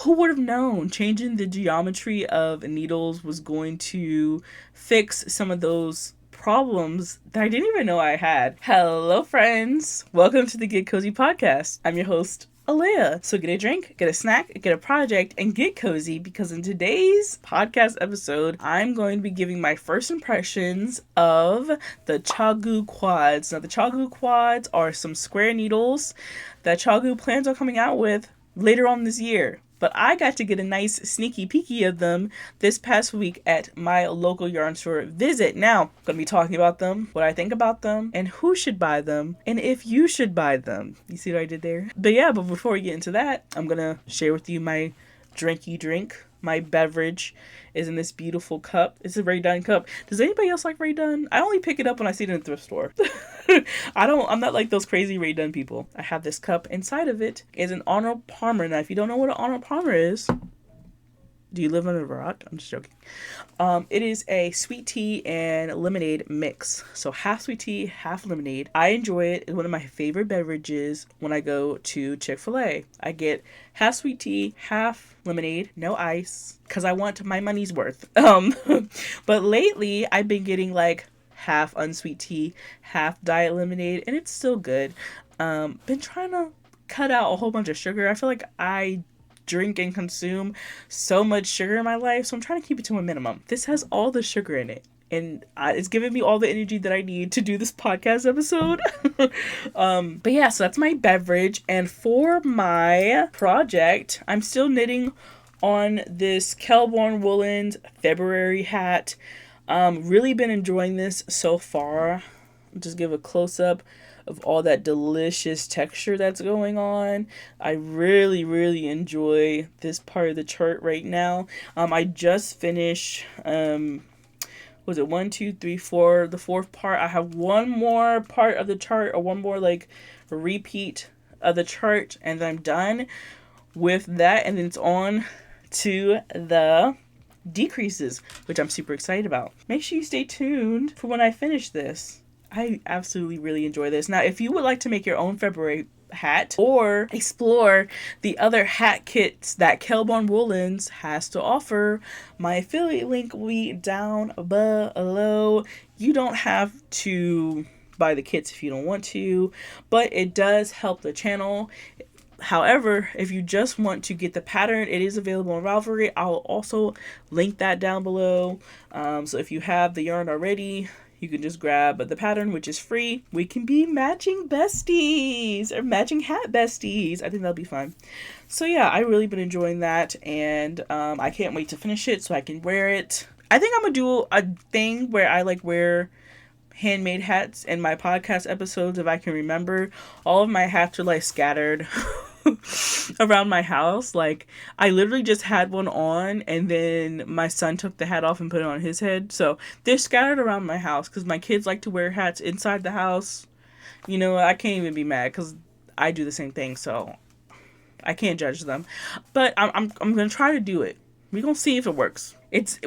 who would have known changing the geometry of needles was going to fix some of those problems that I didn't even know I had. Hello, friends. Welcome to the Get Cozi Podcast. I'm your host, Alea. So get a drink, get a snack, get a project, and get cozy, because in today's podcast episode, I'm going to be giving my first impressions of the ChiaGoo Quads. Now, the ChiaGoo Quads are some square needles that ChiaGoo plans on coming out with later on this year. But I got to get a nice sneaky peeky of them this past week at my local yarn store visit. Now, I'm going to be talking about them, what I think about them, and who should buy them, and if you should buy them. You see what I did there? But before we get into that, I'm going to share with you my drinky drink. My beverage is in this beautiful cup. It's a Rae Dunn cup. Does anybody else like Rae Dunn? I only pick it up when I see it in the thrift store. I'm not like those crazy Rae Dunn people. I have this cup. Inside of it is an Arnold Palmer. Now, if you don't know what an Arnold Palmer is, do you live under a rock? I'm just joking. It is a sweet tea and lemonade mix. So half sweet tea, half lemonade. I enjoy it. It's one of my favorite beverages when I go to Chick-fil-A. I get half sweet tea, half lemonade, no ice, because I want my money's worth. But lately I've been getting like half unsweet tea, half diet lemonade, and it's still good. Been trying to cut out a whole bunch of sugar. I feel like I drink and consume so much sugar in my life, so I'm trying to keep it to a minimum. This has all the sugar in it, and it's giving me all the energy that I need to do this podcast episode. So that's my beverage. And for my project, I'm still knitting on this Kelborn Woolens February hat. Really been enjoying this so far. Just give a close-up of all that delicious texture that's going on. I really, really enjoy this part of the chart right now. I just finished, was it 1, 2, 3, 4, the fourth part. I have one more part of the chart, or one more like repeat of the chart, and I'm done with that, and then it's on to the decreases, which I'm super excited about. Make sure you stay tuned for when I finish this. I absolutely really enjoy this. Now, if you would like to make your own February hat or explore the other hat kits that Kelborn Woolens has to offer, my affiliate link will be down below. You don't have to buy the kits if you don't want to, but it does help the channel. However, if you just want to get the pattern, it is available on Ravelry. I'll also link that down below. So if you have the yarn already, you can just grab the pattern, which is free. We can be matching besties, or matching hat besties. I think that'll be fun. So yeah, I've really been enjoying that, and I can't wait to finish it so I can wear it. I think I'm gonna do a thing where I wear handmade hats in my podcast episodes, if I can remember. All of my hats are scattered around my house. I literally just had one on, and then my son took the hat off and put it on his head. So they're scattered around my house because my kids like to wear hats inside the house. You know, I can't even be mad because I do the same thing, so I can't judge them. But I'm gonna try to do it. We're gonna see if it works.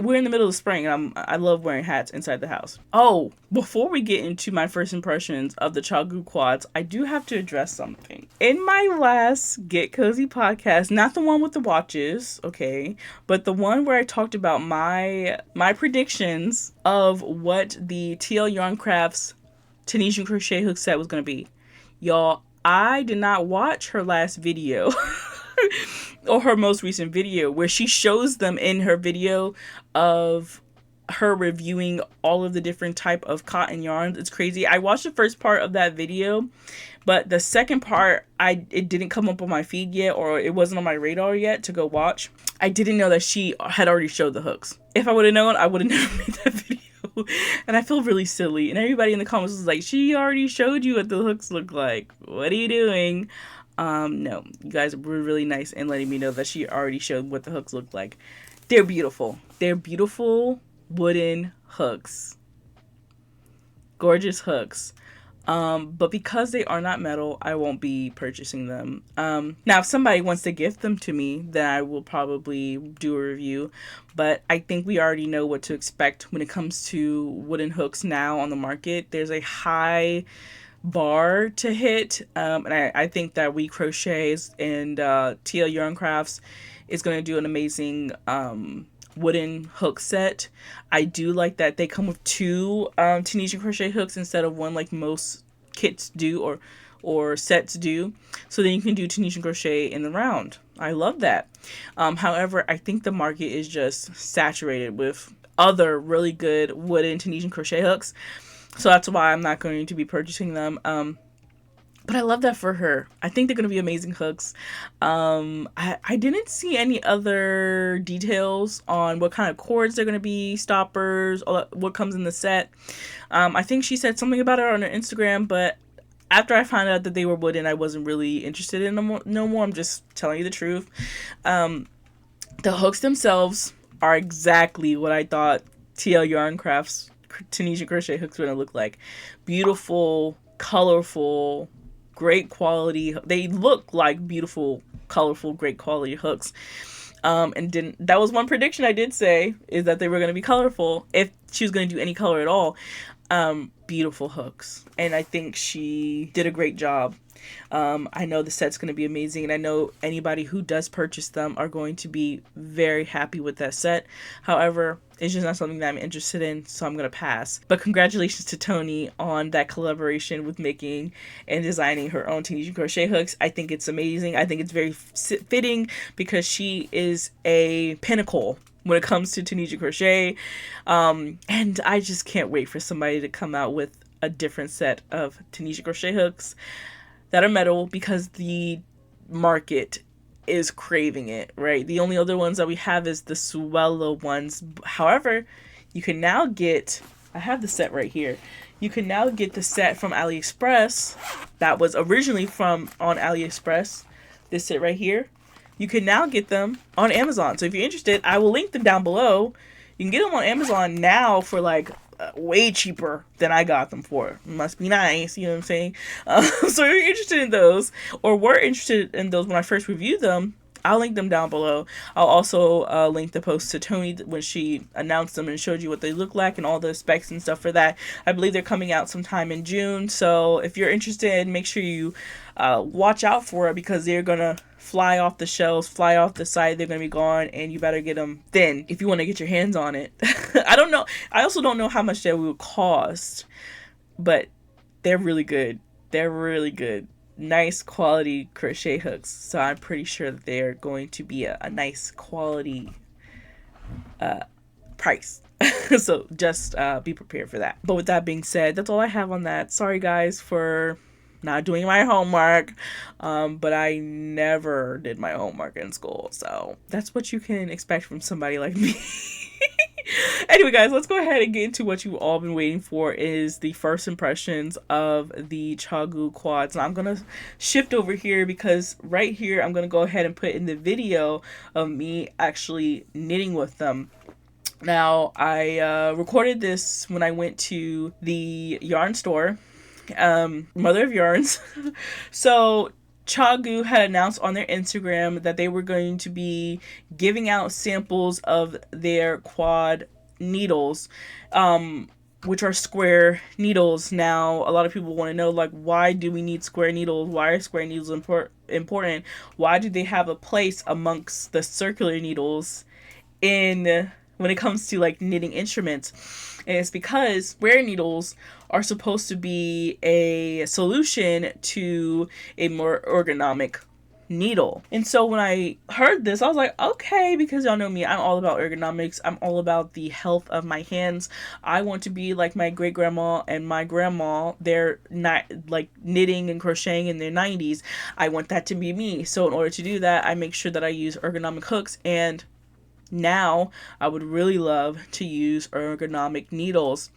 We're in the middle of spring, and I love wearing hats inside the house. Oh, before we get into my first impressions of the ChiaGoo Quads, I do have to address something. In my last Get Cozi podcast, not the one with the watches, okay, but the one where I talked about my predictions of what the TL Yarn Crafts Tunisian crochet hook set was gonna be. Y'all, I did not watch her last video. Or her most recent video, where she shows them in her video of her reviewing all of the different type of cotton yarns. It's crazy. I watched the first part of that video, but the second part, it didn't come up on my feed yet, or it wasn't on my radar yet to go watch. I didn't know that she had already showed the hooks. If I would have known, I would have never made that video. And I feel really silly. And everybody in the comments was like, she already showed you what the hooks look like. What are you doing? No, you guys were really nice in letting me know that she already showed what the hooks look like. They're beautiful. They're beautiful wooden hooks. Gorgeous hooks. But because they are not metal, I won't be purchasing them. Now, if somebody wants to gift them to me, then I will probably do a review. But I think we already know what to expect when it comes to wooden hooks now on the market. There's a high bar to hit, and I think that We Crochets and TL Yarn Crafts is going to do an amazing wooden hook set. I do like that they come with two Tunisian crochet hooks instead of one like most kits do or sets do. So then you can do Tunisian crochet in the round. I love that. However, I think the market is just saturated with other really good wooden Tunisian crochet hooks. So that's why I'm not going to be purchasing them. But I love that for her. I think they're going to be amazing hooks. I didn't see any other details on what kind of cords they're going to be, stoppers, all that, what comes in the set. I think she said something about it on her Instagram, but after I found out that they were wooden, I wasn't really interested in them no more. I'm just telling you the truth. The hooks themselves are exactly what I thought TL Yarn Crafts Tunisian crochet hooks were going to look like. Beautiful, colorful, great quality. They look like beautiful, colorful, great quality hooks. That was one prediction I did say, is that they were going to be colorful if she was going to do any color at all. Beautiful hooks, and I think she did a great job. I know the set's going to be amazing, and I know anybody who does purchase them are going to be very happy with that set. However, it's just not something that I'm interested in, so I'm going to pass. But congratulations to Tony on that collaboration with making and designing her own Tunisian crochet hooks. I think it's amazing. I think it's very fitting because she is a pinnacle when it comes to Tunisian crochet. And I just can't wait for somebody to come out with a different set of Tunisian crochet hooks that are metal, because the market is craving it, right? The only other ones that we have is the Swivel ones. However, you can now get, I have the set right here. You can now get the set from AliExpress that was originally on AliExpress. This set right here. You can now get them on Amazon. So if you're interested, I will link them down below. You can get them on Amazon now for like way cheaper than I got them for. Must be nice, you know what I'm saying? So if you're interested in those, or were interested in those when I first reviewed them, I'll link them down below. I'll also link the post to Tony when she announced them and showed you what they look like and all the specs and stuff for that. I believe they're coming out sometime in June. So if you're interested, make sure you watch out for it, because they're going to fly off the shelves, fly off the site. They're going to be gone, and you better get them then if you want to get your hands on it. I don't know. I also don't know how much that will cost, but they're really good. They're really good. Nice quality crochet hooks. So I'm pretty sure that they're going to be a nice quality price. So just be prepared for that. But with that being said, that's all I have on that. Sorry guys for not doing my homework, but I never did my homework in school, so that's what you can expect from somebody like me. Anyway guys, let's go ahead and get into what you've all been waiting for, is the first impressions of the ChiaoGoo Quads. And I'm gonna shift over here, because right here I'm gonna go ahead and put in the video of me actually knitting with them. Now, I recorded this when I went to the yarn store, Mother of Yarns. So ChiaoGoo had announced on their Instagram that they were going to be giving out samples of their quad needles, which are square needles. Now, a lot of people want to know, like, why do we need square needles? Why are square needles important? Why do they have a place amongst the circular needles when it comes to like knitting instruments? And it's because square needles are supposed to be a solution to a more ergonomic needle. And so when I heard this, I was like, okay, because y'all know me, I'm all about ergonomics. I'm all about the health of my hands. I want to be like my great grandma and my grandma. They're not like knitting and crocheting in their 90s. I want that to be me. So in order to do that, I make sure that I use ergonomic hooks, and now I would really love to use ergonomic needles.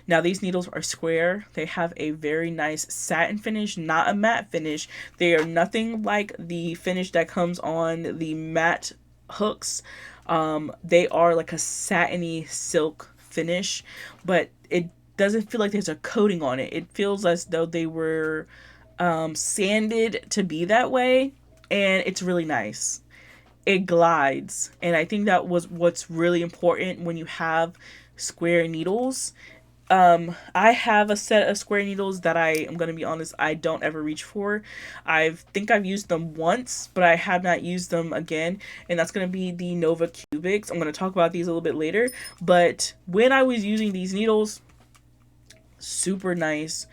Now these needles are square. They have a very nice satin finish, not a matte finish. They are nothing like the finish that comes on the matte hooks. They are like a satiny silk finish, but it doesn't feel like there's a coating on it. It feels as though they were sanded to be that way, and it's really nice. It glides, and I think that was what's really important when you have square needles. I have a set of square needles that I am going to be honest, I don't ever reach for. I think I've used them once, but I have not used them again, and that's going to be the Nova Cubics. I'm going to talk about these a little bit later, but when I was using these needles, super nice.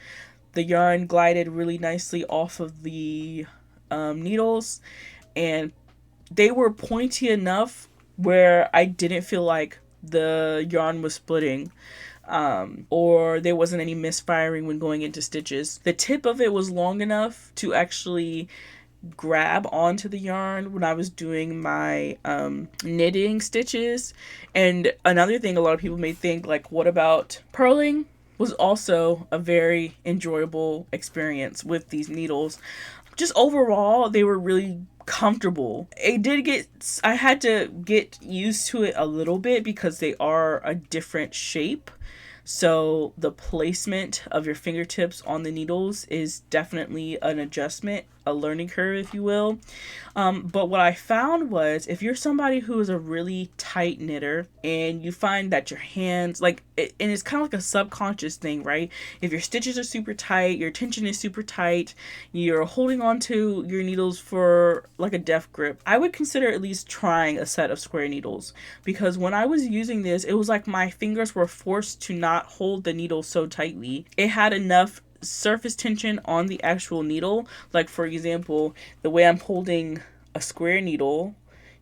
The yarn glided really nicely off of the needles, and they were pointy enough where I didn't feel like the yarn was splitting, or there wasn't any misfiring when going into stitches. The tip of it was long enough to actually grab onto the yarn when I was doing my knitting stitches. And another thing a lot of people may think, like, what about purling? Was also a very enjoyable experience with these needles. Just overall, they were really comfortable. I had to get used to it a little bit because they are a different shape. So the placement of your fingertips on the needles is definitely an adjustment, a learning curve, if you will. But what I found was, if you're somebody who is a really tight knitter and you find that your hands, and it's kind of like a subconscious thing, right? If your stitches are super tight, your tension is super tight, you're holding on to your needles for like a death grip, I would consider at least trying a set of square needles. Because when I was using this, it was like my fingers were forced to not hold the needle so tightly. It had enough surface tension on the actual needle. Like, for example, the way I'm holding a square needle,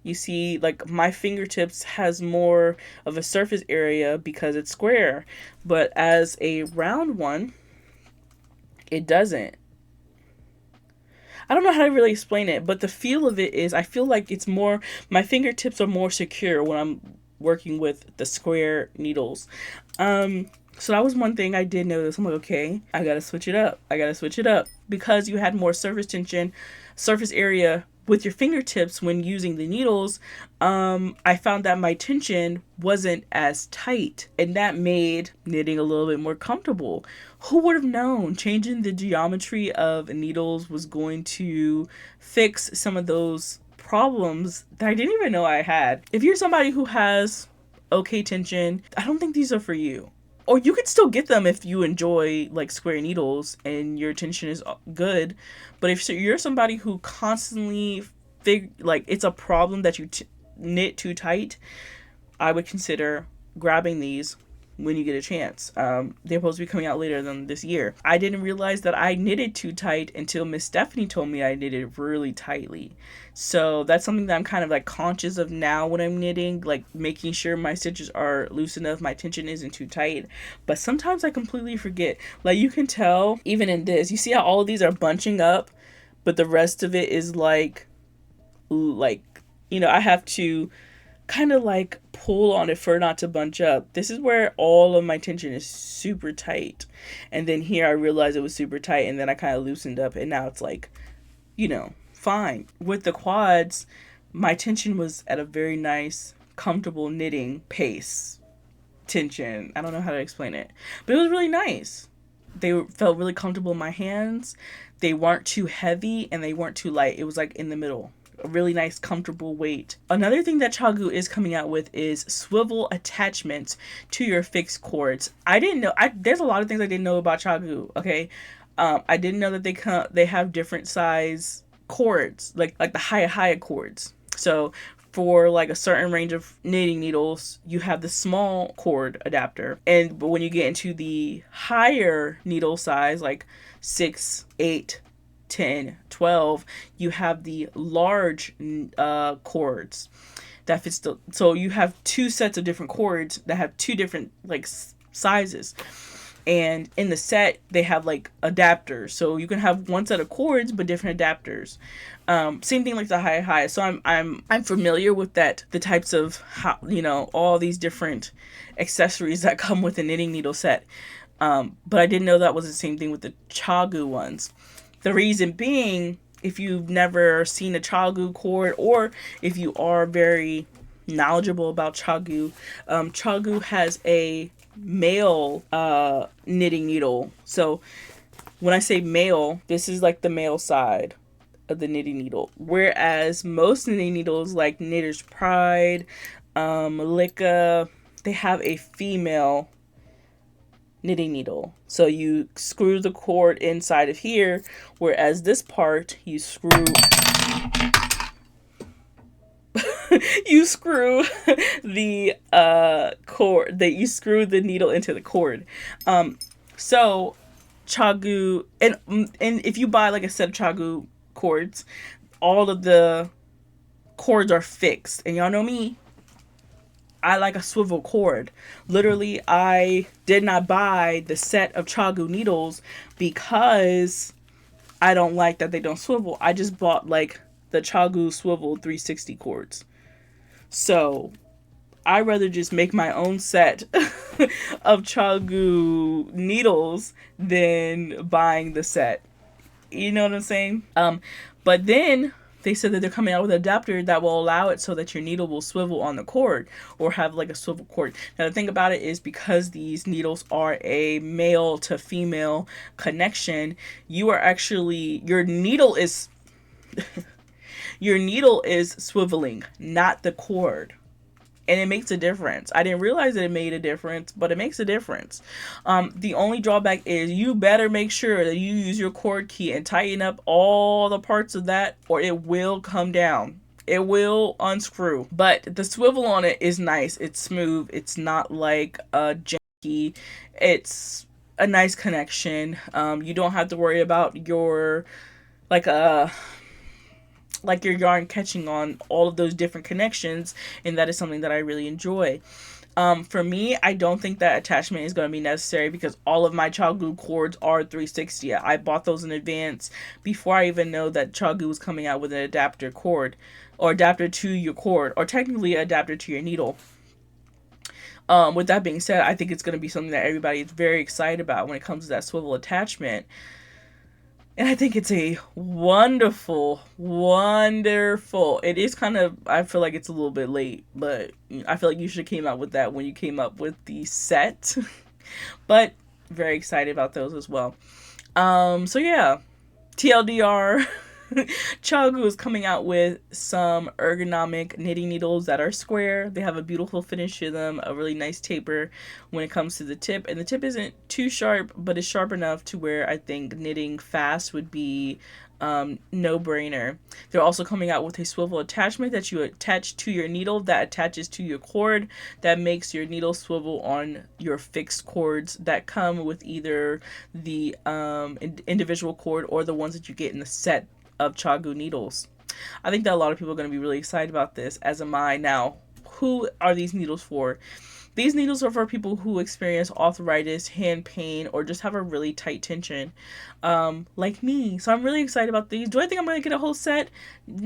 you see, like, my fingertips has more of a surface area because it's square, but as a round one, it doesn't. I don't know how to really explain it, but the feel of it is, I feel like it's more, my fingertips are more secure when I'm working with the square needles. So that was one thing I did notice. I'm like, okay, I gotta switch it up. Because you had more surface tension, surface area with your fingertips when using the needles. I found that my tension wasn't as tight, and that made knitting a little bit more comfortable. Who would have known changing the geometry of needles was going to fix some of those problems that I didn't even know I had? If you're somebody who has okay tension, I don't think these are for you. Or you could still get them if you enjoy like square needles and your tension is good. But if you're somebody who constantly it's a problem that you knit too tight, I would consider grabbing these when you get a chance. They're supposed to be coming out later than this year. I didn't realize that I knitted too tight until Miss Stephanie told me I knitted really tightly. So that's something that I'm kind of like conscious of now when I'm knitting, like making sure my stitches are loose enough, my tension isn't too tight. But sometimes I completely forget. Like, you can tell even in this, you see how all of these are bunching up, but the rest of it is like I have to kind of like pull on it for it not to bunch up. This is where all of my tension is super tight. And then here I realized it was super tight, and then I kind of loosened up, and now it's like, fine. With the quads, my tension was at a very nice, comfortable knitting pace. Tension. I don't know how to explain it. But it was really nice. They felt really comfortable in my hands. They weren't too heavy and they weren't too light. It was like in the middle. A really nice, comfortable weight. Another thing that ChiaoGoo is coming out with is swivel attachments to your fixed cords. I didn't know. There's a lot of things I didn't know about ChiaoGoo. Okay, I didn't know that they have different size cords, like the higher cords. So for like a certain range of knitting needles, you have the small cord adapter, but when you get into the higher needle size, like 6, 8, 10, 12, you have the large cords that fits so you have two sets of different cords that have two different like sizes. And in the set, they have like adapters, so you can have one set of cords but different adapters. Same thing like the high. So I'm familiar with that, the types of how, all these different accessories that come with a knitting needle set. But I didn't know that was the same thing with the ChiaoGoo ones. The reason being, if you've never seen a ChiaoGoo cord, or if you are very knowledgeable about ChiaoGoo, ChiaoGoo has a male knitting needle. So when I say male, this is like the male side of the knitting needle, whereas most knitting needles like Knitter's Pride, Licka, they have a female knitting needle. So you screw the cord inside of here, whereas this part you screw you screw the cord, that you screw the needle into the cord. So ChiaoGoo, and if you buy like a set of ChiaoGoo cords, all of the cords are fixed. And y'all know me, I like a swivel cord. Literally, I did not buy the set of ChiaoGoo needles because I don't like that they don't swivel. I just bought like the ChiaoGoo Swivel 360 cords. So I'd rather just make my own set of ChiaoGoo needles than buying the set. You know what I'm saying? But then they said that they're coming out with an adapter that will allow it so that your needle will swivel on the cord, or have like a swivel cord. Now the thing about it is, because these needles are a male to female connection, your needle is your needle is swiveling, not the cord. And it makes a difference. I didn't realize that it made a difference, but it makes a difference. The only drawback is you better make sure that you use your cord key and tighten up all the parts of that, or it will come down. It will unscrew. But the swivel on it is nice. It's smooth. It's not like janky. It's a nice connection. You don't have to worry about your your yarn catching on all of those different connections, and that is something that I really enjoy. For me, I don't think that attachment is going to be necessary because all of my ChiaoGoo cords are 360. I bought those in advance before I even know that ChiaoGoo was coming out with an adapter cord, or adapter to your cord, or technically adapter to your needle. With that being said, I think it's going to be something that everybody is very excited about when it comes to that swivel attachment. And I think it's a wonderful. It is kind of, I feel like it's a little bit late, but I feel like you should have came out with that when you came up with the set. But very excited about those as well. So yeah, TLDR. ChiaoGoo is coming out with some ergonomic knitting needles that are square. They have a beautiful finish to them, a really nice taper when it comes to the tip. And the tip isn't too sharp, but it's sharp enough to where I think knitting fast would be no-brainer. They're also coming out with a swivel attachment that you attach to your needle that attaches to your cord, that makes your needle swivel on your fixed cords that come with either the individual cord or the ones that you get in the set of ChiaoGoo needles. I think that a lot of people are going to be really excited about this, as am I. Now, who are these needles for? These needles are for people who experience arthritis, hand pain, or just have a really tight tension, like me. So I'm really excited about these. Do I think I'm going to get a whole set?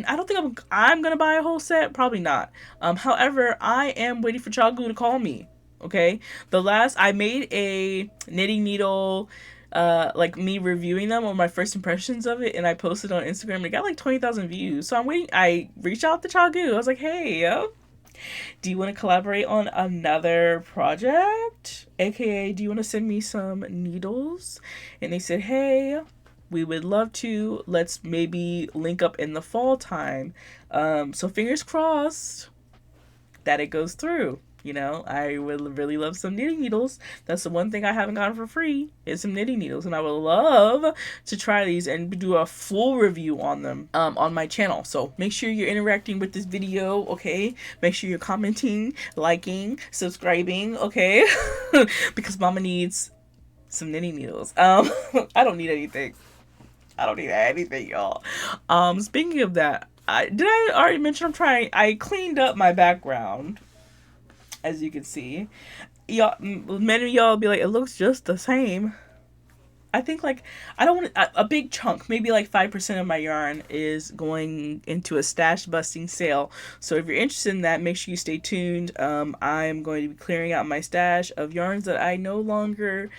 I don't think I'm going to buy a whole set. Probably not. However, I am waiting for ChiaoGoo to call me. Okay? I made a knitting needle, like me reviewing them, or my first impressions of it, and I posted on Instagram, and it got like 20,000 views. So I'm waiting. I reached out to ChiaoGoo. I was like, hey, yo, do you want to collaborate on another project? AKA, do you want to send me some needles? And they said, hey, we would love to. Let's maybe link up in the fall time. So fingers crossed that it goes through. You know, I would really love some knitting needles. That's the one thing I haven't gotten for free, is some knitting needles. And I would love to try these and do a full review on them on my channel. So make sure you're interacting with this video, okay? Make sure you're commenting, liking, subscribing, okay? Because mama needs some knitting needles. I don't need anything. Y'all. Speaking of that, did I already mention I cleaned up my background. As you can see, y'all, many of y'all be like, it looks just the same. I think like, I don't want a big chunk, maybe like 5% of my yarn is going into a stash busting sale. So if you're interested in that, make sure you stay tuned. I'm going to be clearing out my stash of yarns that I no longer,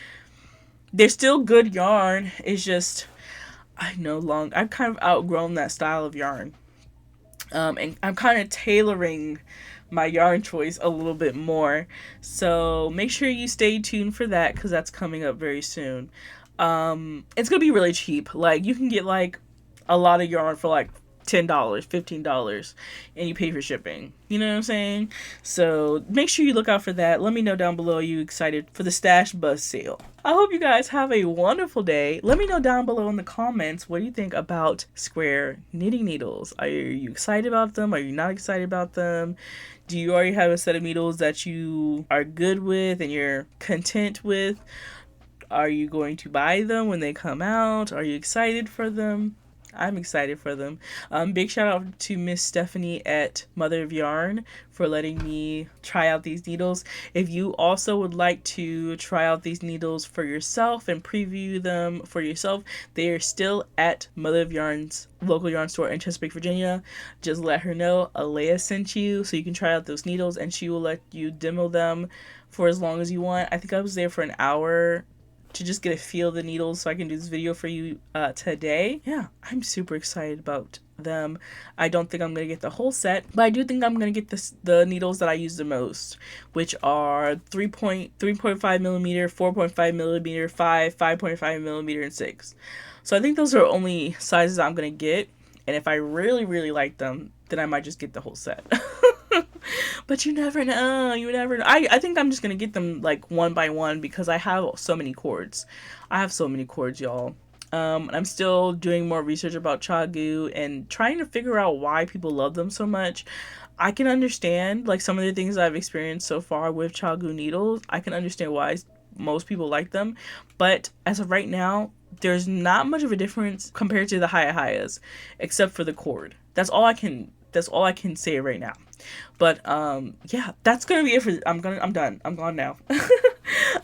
they're still good yarn. It's just, I've kind of outgrown that style of yarn. And I'm kind of tailoring my yarn choice a little bit more. So make sure you stay tuned for that, because that's coming up very soon. It's going to be really cheap. Like, you can get like a lot of yarn for like $10, $15, and you pay for shipping. You know what I'm saying? So make sure you look out for that. Let me know down below, are you excited for the Stash Buzz sale? I hope you guys have a wonderful day. Let me know down below in the comments, what do you think about square knitting needles? Are you excited about them? Are you not excited about them? Do you already have a set of needles that you are good with and you're content with? Are you going to buy them when they come out? Are you excited for them? I'm excited for them. Big shout out to Miss Stephanie at Mother of Yarn for letting me try out these needles. If you also would like to try out these needles for yourself and preview them for yourself, they are still at Mother of Yarn's local yarn store in Chesapeake, Virginia. Just let her know Alea sent you so you can try out those needles, and she will let you demo them for as long as you want. I think I was there for an hour to just get a feel of the needles so I can do this video for you today. Yeah, I'm super excited about them. I don't think I'm going to get the whole set, but I do think I'm going to get the needles that I use the most, which are 3.5 millimeter, 4.5 millimeter, 5.5 millimeter, and 6. So I think those are only sizes I'm going to get, and if I really, really like them, then I might just get the whole set. But you never know. You never know. I think I'm just going to get them like one by one because I have so many cords. I have so many cords, y'all. I'm still doing more research about ChiaGoo and trying to figure out why people love them so much. I can understand like some of the things I've experienced so far with ChiaGoo needles. I can understand why most people like them. But as of right now, there's not much of a difference compared to the Hayas, except for the cord. That's all I can say right now. But yeah, that's gonna be it for I'm done. I'm gone now. I'm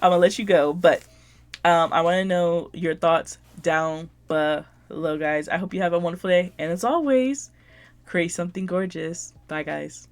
gonna let you go. But I want to know your thoughts down below, guys. I hope you have a wonderful day, and as always, create something gorgeous. Bye, guys.